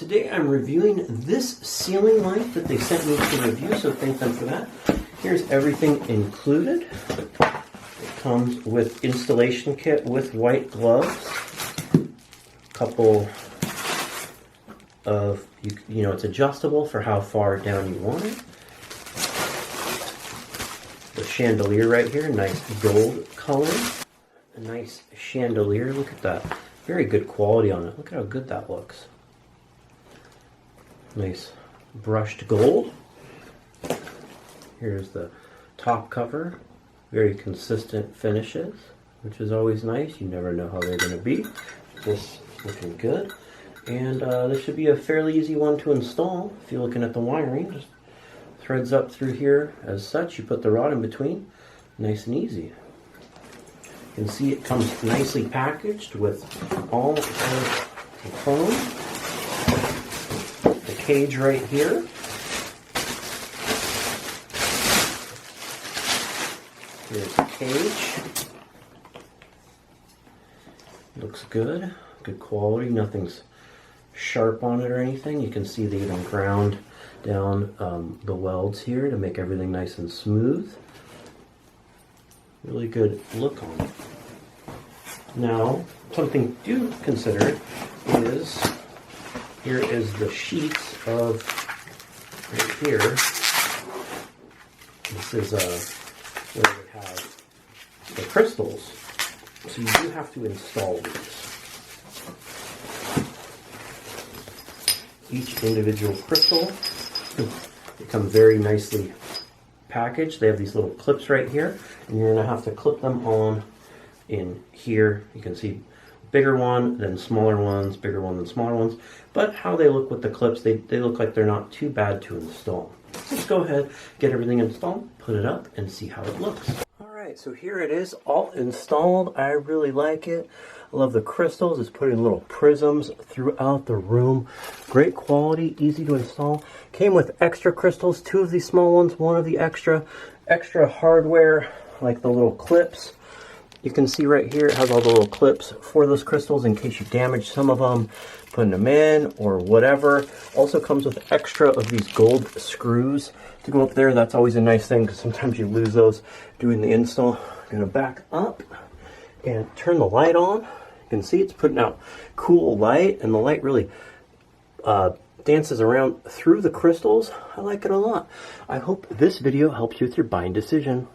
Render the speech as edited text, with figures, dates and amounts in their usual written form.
today I'm reviewing this ceiling light that they sent me to review, so thank them for that. Here's everything included. It comes with installation kit with white gloves. A couple of, it's adjustable for how far down you want it. The chandelier right here, nice gold color. A nice chandelier, look at that. Very good quality on it. Look at how good that looks. Nice brushed gold. Here's the top cover. Very consistent finishes, which is always nice. You never know how they're going to be. This is looking good. And this should be a fairly easy one to install. If you're looking at the wiring, just threads up through here as such. You put the rod in between. Nice and easy. You can see it comes nicely packaged with all of the foam. The cage right here. Here's the cage. Looks good. Good quality. Nothing's sharp on it or anything. You can see they even ground down the welds here to make everything nice and smooth. Really good look on it. Now, something to consider is, here is the sheets of, right here, this is where they have the crystals. So you do have to install these. Each individual crystal, they come very nicely packaged. They have these little clips right here, and you're going to have to clip them on in here. You can see bigger one, then smaller ones, bigger one, then smaller ones. But how they look with the clips, they look like they're not too bad to install. So let's go ahead, get everything installed, put it up, and see how it looks. Alright, so here it is, all installed. I really like it. I love the crystals. It's putting little prisms throughout the room. Great quality, easy to install. Came with extra crystals, 2 of these small ones, 1 of the extra hardware, like the little clips. You can see right here, it has all the little clips for those crystals in case you damage some of them, putting them in or whatever. Also comes with extra of these gold screws to go up there. That's always a nice thing because sometimes you lose those doing the install. I'm going to back up and turn the light on. You can see it's putting out cool light, and the light really dances around through the crystals. I like it a lot. I hope this video helps you with your buying decision.